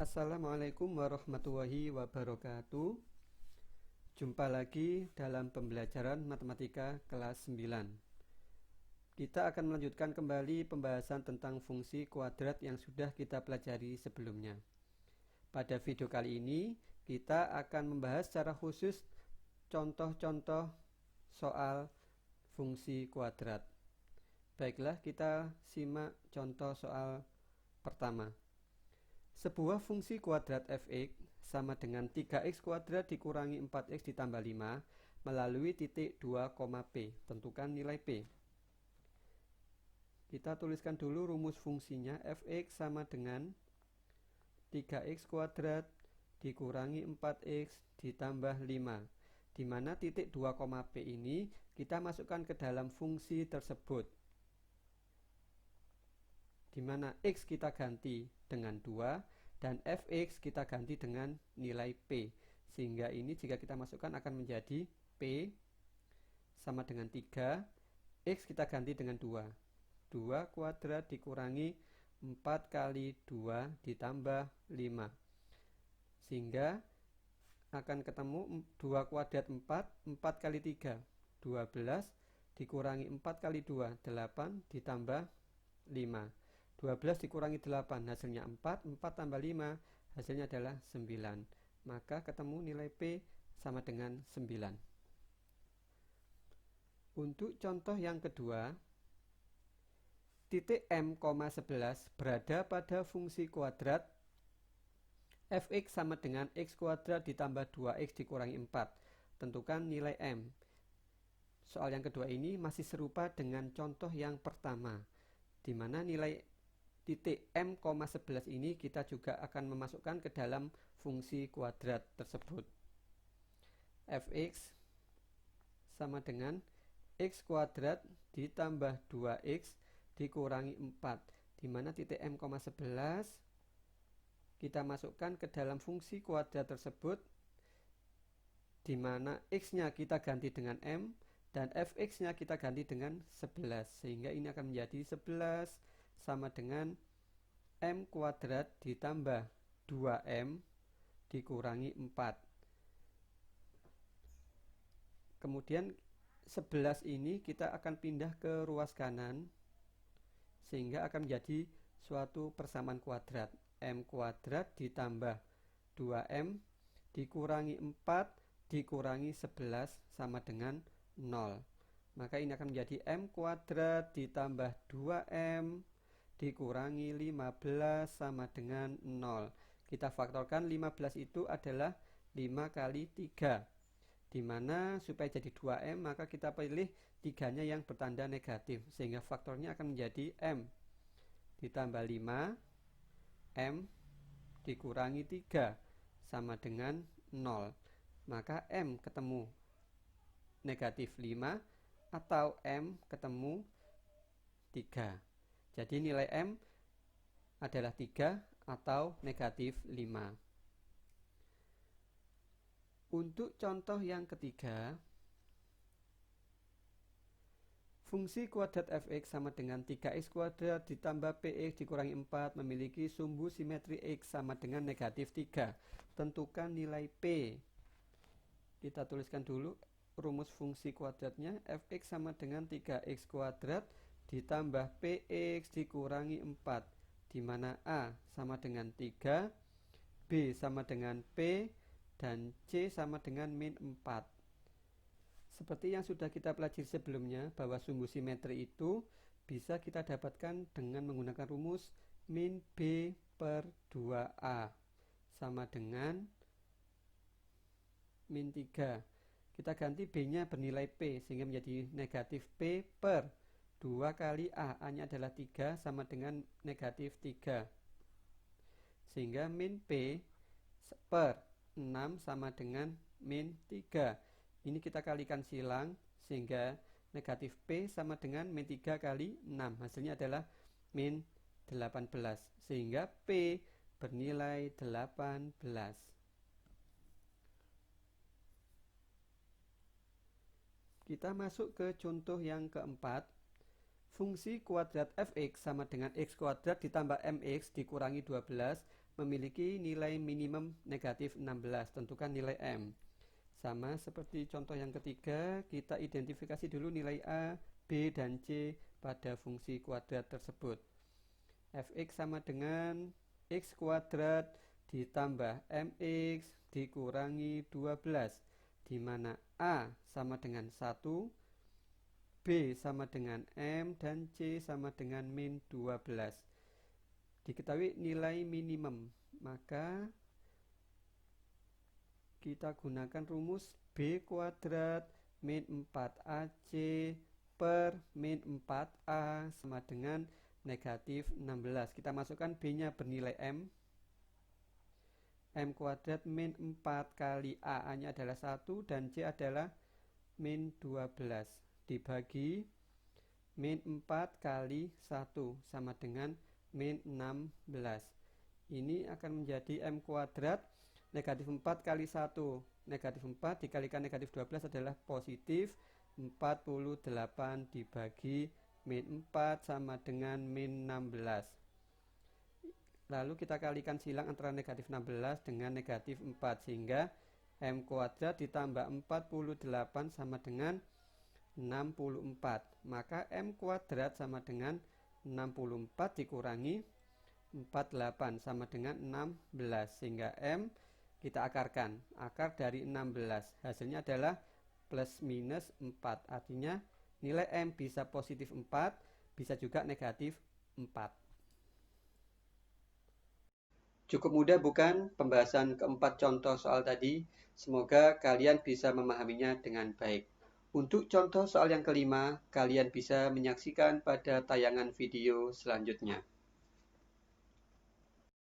Assalamualaikum warahmatullahi wabarakatuh. Jumpa lagi dalam pembelajaran matematika kelas 9. Kita akan melanjutkan kembali pembahasan tentang fungsi kuadrat yang sudah kita pelajari sebelumnya. Pada video kali ini kita akan membahas secara khusus contoh-contoh soal fungsi kuadrat. Baiklah, kita simak contoh soal pertama. Sebuah fungsi kuadrat fx sama dengan 3x kuadrat dikurangi 4x ditambah 5 melalui titik 2, P. Tentukan nilai P. Kita tuliskan dulu rumus fungsinya. Fx sama dengan 3x kuadrat dikurangi 4x ditambah 5, di mana titik 2, P ini kita masukkan ke dalam fungsi tersebut, di mana x kita ganti dengan 2 dan fx kita ganti dengan nilai p, sehingga ini jika kita masukkan akan menjadi p sama dengan 3, x kita ganti dengan 2 kuadrat dikurangi 4 kali 2 ditambah 5, sehingga akan ketemu 2 kuadrat 4 kali 3 12 dikurangi 4 kali 2 8 ditambah 5. 12 dikurangi 8 hasilnya 4 tambah 5 hasilnya adalah 9. Maka ketemu nilai P sama dengan 9. Untuk contoh yang kedua, titik M,11 berada pada fungsi kuadrat fx sama dengan x kuadrat ditambah 2x dikurangi 4. Tentukan nilai M. Soal yang kedua ini masih serupa dengan contoh yang pertama, di mana nilai titik M,11 ini kita juga akan memasukkan ke dalam fungsi kuadrat tersebut. Fx sama dengan x kuadrat ditambah 2x dikurangi 4, di mana titik M,11 kita masukkan ke dalam fungsi kuadrat tersebut, di mana x-nya kita ganti dengan M dan fx-nya kita ganti dengan 11, sehingga ini akan menjadi 11 sama dengan M kuadrat ditambah 2M dikurangi 4. Kemudian 11 ini kita akan pindah ke ruas kanan, sehingga akan menjadi suatu persamaan kuadrat. M kuadrat ditambah 2M dikurangi 4 dikurangi 11 sama dengan 0. Maka ini akan menjadi M kuadrat ditambah 2M dikurangi 15 sama dengan 0. Kita faktorkan 15 itu adalah 5 kali 3, di mana supaya jadi 2M maka kita pilih 3-nya yang bertanda negatif, sehingga faktornya akan menjadi M ditambah 5 M dikurangi 3 sama dengan 0. Maka M ketemu negatif 5 atau M ketemu 3. Jadi nilai M adalah 3 atau negatif 5. Untuk contoh yang ketiga, fungsi kuadrat fx sama dengan 3x kuadrat ditambah px dikurangi 4 memiliki sumbu simetri x sama dengan negatif 3. Tentukan nilai P. Kita tuliskan dulu rumus fungsi kuadratnya. Fx sama dengan 3x kuadrat ditambah px dikurangi 4, di mana A sama dengan 3, B sama dengan P, dan C sama dengan min 4. Seperti yang sudah kita pelajari sebelumnya, bahwa sumbu simetri itu bisa kita dapatkan dengan menggunakan rumus min B per 2A sama dengan min 3. Kita ganti B-nya bernilai P, sehingga menjadi negatif P per 2 kali A. A-nya adalah 3 sama dengan negatif 3. Sehingga min P per 6 sama dengan min 3. Ini kita kalikan silang, sehingga negatif P sama dengan min 3 kali 6. Hasilnya adalah min 18. Sehingga P bernilai 18. Kita masuk ke contoh yang keempat. Fungsi kuadrat fx sama dengan x kuadrat ditambah mx dikurangi 12 memiliki nilai minimum negatif 16. Tentukan nilai M. Sama seperti contoh yang ketiga, kita identifikasi dulu nilai A, B, dan C pada fungsi kuadrat tersebut. Fx sama dengan x kuadrat ditambah mx dikurangi 12, di mana A sama dengan 1, B sama dengan M, dan C sama dengan min 12. Diketahui nilai minimum, maka kita gunakan rumus B kuadrat min 4AC per min 4A sama dengan negatif 16. Kita masukkan B-nya bernilai M. M kuadrat min 4 kali A-nya adalah 1 dan C adalah min 12. Dibagi min 4 kali 1 sama dengan min 16. Ini akan menjadi M kuadrat negatif 4 kali 1. Negatif 4 dikalikan negatif 12 adalah positif 48 dibagi min 4 sama dengan min 16. Lalu kita kalikan silang antara negatif 16 dengan negatif 4 sehingga M kuadrat ditambah 48 sama dengan 64. Maka M kuadrat sama dengan 64 dikurangi 48 sama dengan 16 sehingga M kita akarkan. Akar dari 16 hasilnya adalah plus minus 4. Artinya nilai M bisa positif 4, bisa juga negatif 4. Cukup mudah bukan pembahasan keempat contoh soal tadi? Semoga kalian bisa memahaminya dengan baik. Untuk contoh soal yang kelima, kalian bisa menyaksikan pada tayangan video selanjutnya.